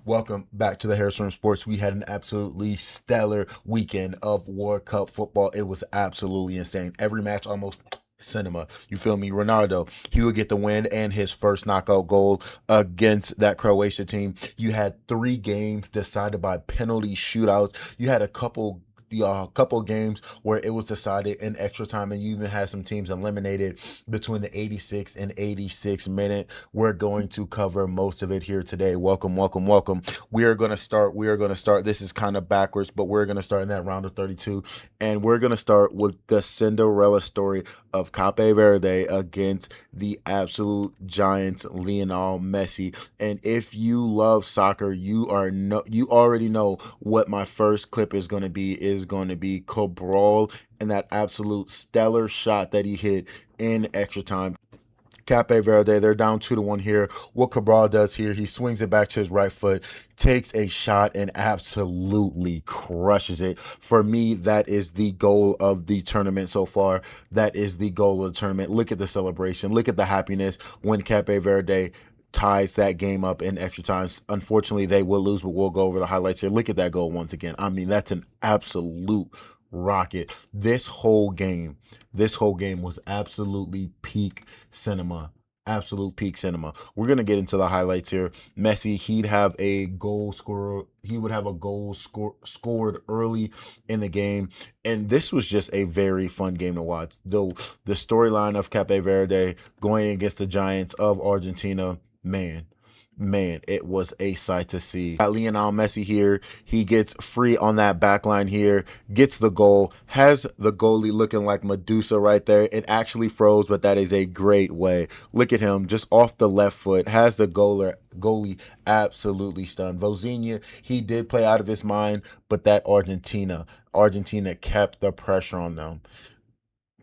Welcome back to the Harrison Sports. We had an absolutely stellar weekend of World Cup football. It was absolutely insane. Every match almost cinema. You feel me? Ronaldo, he would get the win and his first knockout goal against that Croatia team. You had 3 games decided by penalty shootouts. You had a couple games where it was decided in extra time, and you even had some teams eliminated between the 86 and 86 minute. We're going to cover most of it here today. Welcome, welcome, welcome. We are going to start. This is kind of backwards, but we're going to start in that round of 32, and we're going to start with the Cinderella story of Cape Verde against the absolute giants, Lionel Messi. And if you love soccer, you already know what my first clip is going to be. Is going to be Cabral and that absolute stellar shot that he hit in extra time. Cape Verde, they're down 2-1 here. What Cabral does here, he swings it back to his right foot, takes a shot, and absolutely crushes it. For me, that is the goal of the tournament so far. That is the goal of the tournament. Look at the celebration. Look at the happiness when Cape Verde ties that game up in extra time. Unfortunately, they will lose, but we'll go over the highlights here. Look at that goal once again. I mean, that's an absolute rocket. This whole game was absolutely peak cinema. Absolute peak cinema. We're gonna get into the highlights here. Messi, he would have a goal scored early in the game, and this was just a very fun game to watch. Though the storyline of Cape Verde going against the Giants of Argentina, man, it was a sight to see. Got Lionel Messi here. He gets free on that back line here, gets the goal, has the goalie looking like Medusa right there. It actually froze, but that is a great way. Look at him, just off the left foot, has the goalie absolutely stunned. Vozinha, he did play out of his mind, but that Argentina kept the pressure on them.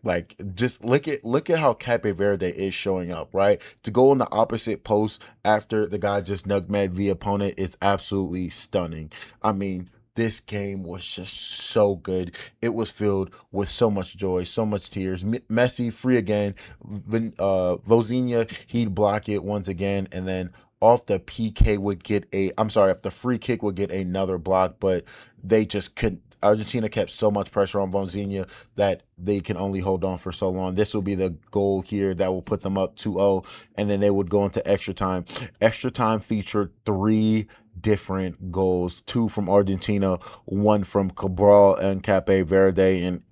Like, just look at how Cape Verde is showing up, right? To go on the opposite post after the guy just nutmegged the opponent is absolutely stunning. I mean, this game was just so good. It was filled with so much joy, so much tears. Messi free again. Vozinha, he'd block it once again, and then off the PK would get a. I'm sorry, if the free kick would get another block, but they just couldn't. Argentina kept so much pressure on Vozinha that they can only hold on for so long. This will be the goal here that will put them up 2-0, and then they would go into extra time. Extra time featured 3 different goals, 2 from Argentina, 1 from Cabral and Cape Verde, and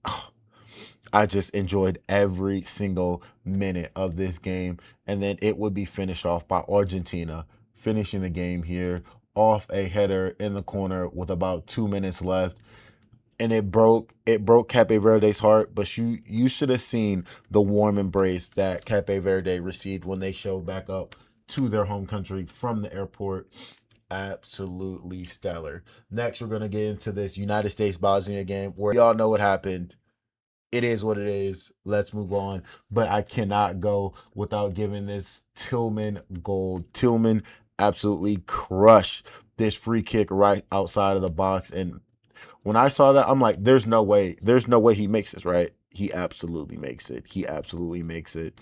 I just enjoyed every single minute of this game. And then it would be finished off by Argentina finishing the game here off a header in the corner with about 2 minutes left, and it broke Cape Verde's heart. But you should have seen the warm embrace that Cape Verde received when they showed back up to their home country from the airport. Absolutely stellar. Next, we're gonna get into this United States Bosnia game where y'all know what happened. It is what it is. Let's move on. But I cannot go without giving this Tillman goal. Tillman absolutely crushed this free kick right outside of the box, and when I saw that, I'm like, there's no way he makes this, right? He absolutely makes it. He absolutely makes it.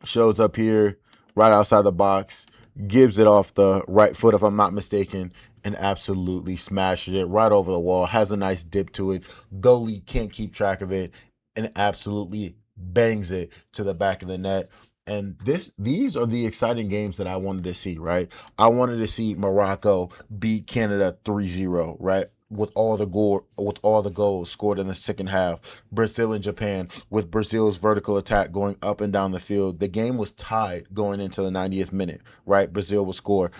Shows up here right outside the box, gives it off the right foot, if I'm not mistaken, and absolutely smashes it right over the wall. Has a nice dip to it. Goalie can't keep track of it and absolutely bangs it to the back of the net. And these are the exciting games that I wanted to see, right? I wanted to see Morocco beat Canada 3-0, right? With all the goals scored in the second half. Brazil and Japan, with Brazil's vertical attack going up and down the field. The game was tied going into the 90th minute, right? Brazil will score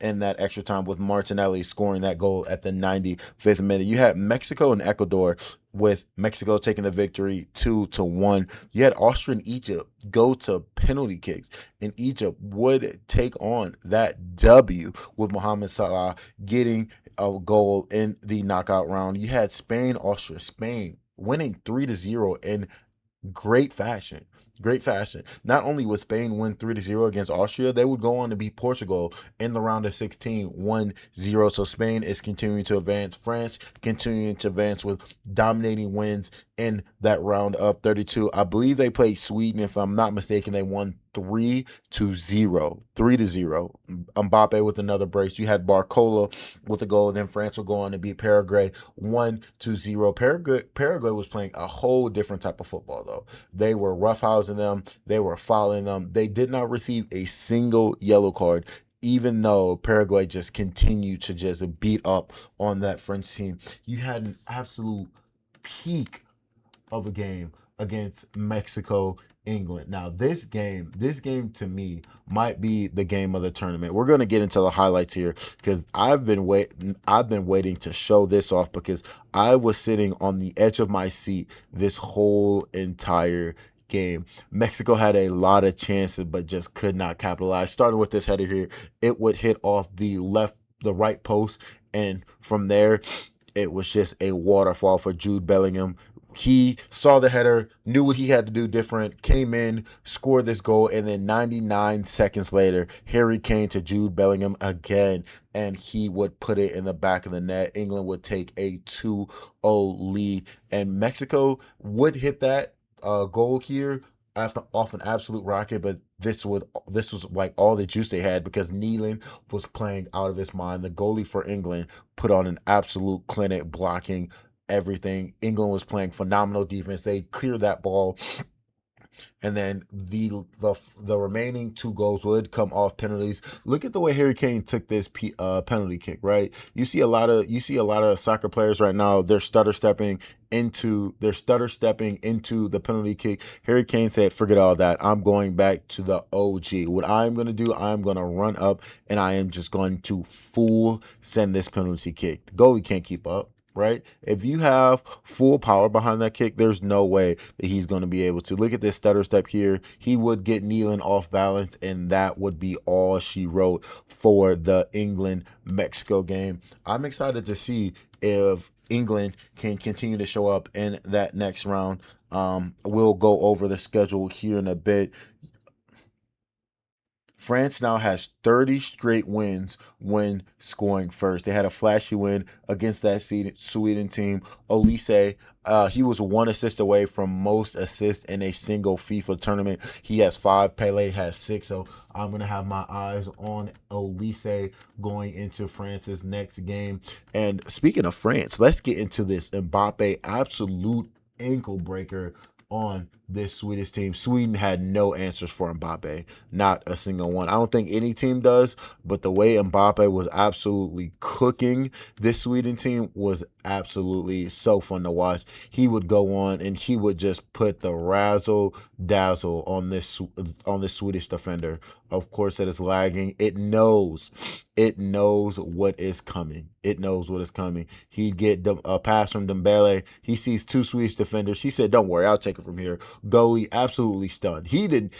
in that extra time with Martinelli scoring that goal at the 95th minute. You had Mexico and Ecuador, with Mexico taking the victory 2-1. You had Austria and Egypt go to penalty kicks, and Egypt would take on that W with Mohamed Salah getting a goal in the knockout round. You had Spain winning 3-0 in great fashion. Great fashion. Not only would Spain win 3-0 against Austria, they would go on to beat Portugal in the round of 16, 1-0. So Spain is continuing to advance. France continuing to advance with dominating wins in that round of 32. I believe they played Sweden, if I'm not mistaken. They won 3-0. 3-0. Mbappe with another brace. You had Barcola with a goal. Then France will go on to beat Paraguay 1-0. Paraguay was playing a whole different type of football, though. They were roughhousing them. They were fouling them. They did not receive a single yellow card, even though Paraguay just continued to just beat up on that French team. You had an absolute peak of a game against Mexico, England. Now this game to me might be the game of the tournament. We're going to get into the highlights here because I've been waiting to show this off because I was sitting on the edge of my seat this whole entire game. Mexico had a lot of chances but just could not capitalize. Starting with this header here, it would hit off the right post, and from there it was just a waterfall for Jude Bellingham. He saw the header, knew what he had to do different, came in, scored this goal, and then 99 seconds later, Harry Kane to Jude Bellingham again, and he would put it in the back of the net. England would take a 2-0 lead, and Mexico would hit that goal here off an absolute rocket, but this was like all the juice they had because Neelan was playing out of his mind. The goalie for England put on an absolute clinic, blocking everything. England was playing phenomenal defense. They cleared that ball, and then the remaining two goals would come off penalties. Look at the way Harry Kane took this penalty kick. Right, you see a lot of soccer players right now. They're stutter stepping into the penalty kick. Harry Kane said, "Forget all that. I'm going back to the OG. What I'm going to do, I'm going to run up and I am just going to full send this penalty kick. The goalie can't keep up." Right? If you have full power behind that kick, there's no way that he's going to be able to. Look at this stutter step here. He would get Neelan off balance, and that would be all she wrote for the England-Mexico game. I'm excited to see if England can continue to show up in that next round. We'll go over the schedule here in a bit. France now has 30 straight wins when scoring first. They had a flashy win against that Sweden team. Olise, he was one assist away from most assists in a single FIFA tournament. He has 5. Pele has 6. So I'm going to have my eyes on Olise going into France's next game. And speaking of France, let's get into this Mbappe absolute ankle breaker on this Swedish team. Sweden had no answers for Mbappe, not a single one. I don't think any team does, but the way Mbappe was absolutely cooking this Sweden team was absolutely so fun to watch. He would go on and he would just put the razzle dazzle on this Swedish defender. Of course, it is lagging. It knows what is coming. It knows what is coming. He'd get a pass from Dembele. He sees 2 Swedish defenders. He said, "Don't worry, I'll take it from here." Goalie absolutely stunned. He didn't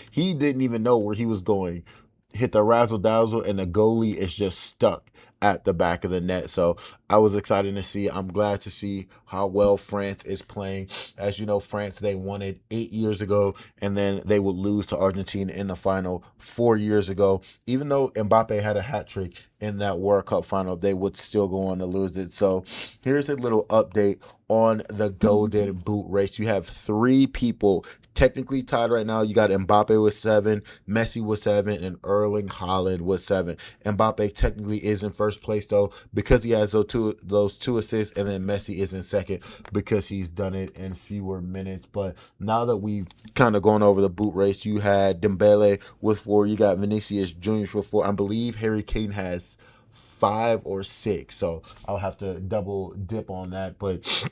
even know where he was going. Hit the razzle dazzle, and the goalie is just stuck at the back of the net. So I was excited to see. I'm glad to see how well France is playing. As you know, France, they won it 8 years ago, and then they would lose to Argentina in the final 4 years ago. Even though Mbappe had a hat trick in that World Cup final, they would still go on to lose it. So here's a little update on the Golden Boot race. You have 3 people technically tied right now. You got Mbappe with 7, Messi with 7, and Erling Haaland with 7. Mbappe technically is in first place though because he has those two assists, and then Messi is in second because he's done it in fewer minutes. But now that we've kind of gone over the boot race, you had Dembele with 4, you got Vinicius Jr. with 4. I believe Harry Kane has 5 or 6, so I'll have to double dip on that. But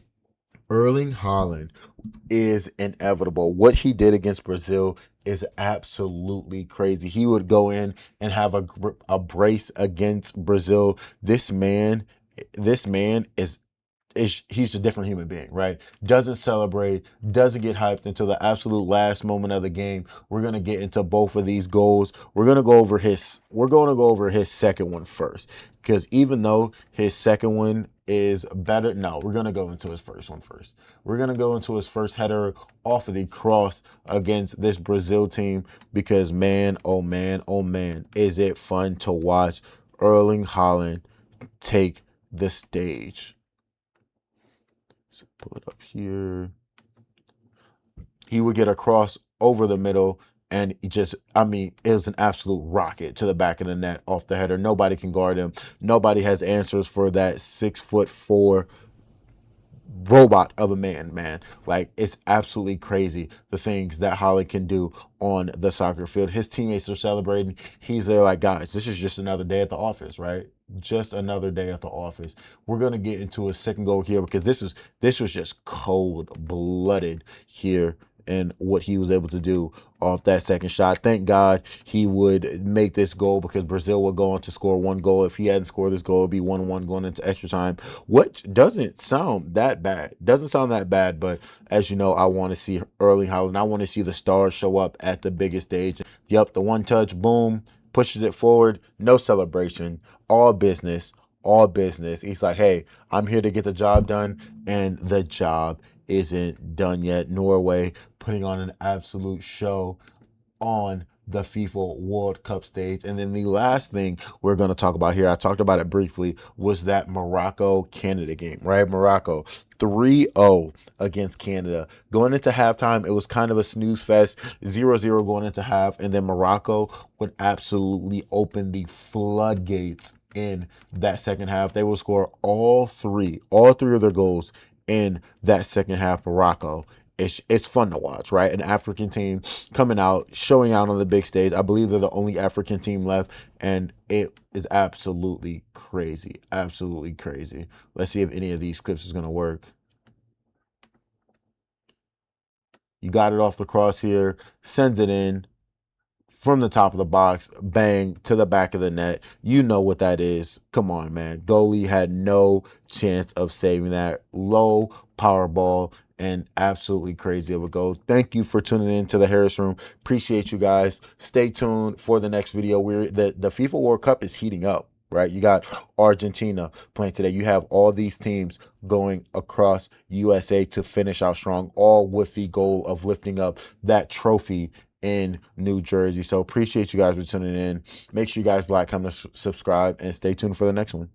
Erling Haaland is inevitable. What he did against Brazil is absolutely crazy. He would go in and have a brace against Brazil. This man is he's a different human being, right? Doesn't celebrate, doesn't get hyped until the absolute last moment of the game. We're gonna get into both of these goals. We're gonna go over his second one first. Because even though his second one is better, no, we're gonna go into his first one first. We're gonna go into his first header off of the cross against this Brazil team because man, oh man, oh man, is it fun to watch Erling Haaland take the stage. So pull it up here. He would get a cross over the middle, And it just, I mean, it was an absolute rocket to the back of the net off the header. Nobody can guard him. Nobody has answers for that 6'4" robot of a man. Like, it's absolutely crazy the things that Holland can do on the soccer field. His teammates are celebrating. He's there like, guys, this is just another day at the office, right? Just another day at the office. We're gonna get into a second goal here because this was just cold blooded here, and what he was able to do off that second shot. Thank God he would make this goal, because Brazil would go on to score one goal. If he hadn't scored this goal, it'd be 1-1 going into extra time, which doesn't sound that bad. Doesn't sound that bad, but as you know, I want to see Erling Haaland. I want to see the stars show up at the biggest stage. Yep, the one touch, boom, pushes it forward. No celebration. All business. All business. He's like, hey, I'm here to get the job done, and the job isn't done yet. Norway putting on an absolute show on the FIFA World Cup stage. And then the last thing we're going to talk about here, I talked about it briefly, was that Morocco-Canada game, right? Morocco 3-0 against Canada. Going into halftime, it was kind of a snooze fest, 0-0 going into half, and then Morocco would absolutely open the floodgates in that second half. They will score all three of their goals in that second half. Morocco, it's fun to watch, right? An African team coming out, showing out on the big stage. I believe they're the only African team left, and it is absolutely crazy. Absolutely crazy. Let's see if any of these clips is going to work. You got it off the cross here, sends it in from the top of the box, bang, to the back of the net. You know what that is. Come on, man. Goalie had no chance of saving that. Low power ball, and absolutely crazy of a goal. Thank you for tuning in to the Harris Room. Appreciate you guys. Stay tuned for the next video. The FIFA World Cup is heating up, right? You got Argentina playing today. You have all these teams going across USA to finish out strong, all with the goal of lifting up that trophy in New Jersey. So appreciate you guys for tuning in. Make sure you guys like, comment, subscribe, and stay tuned for the next one.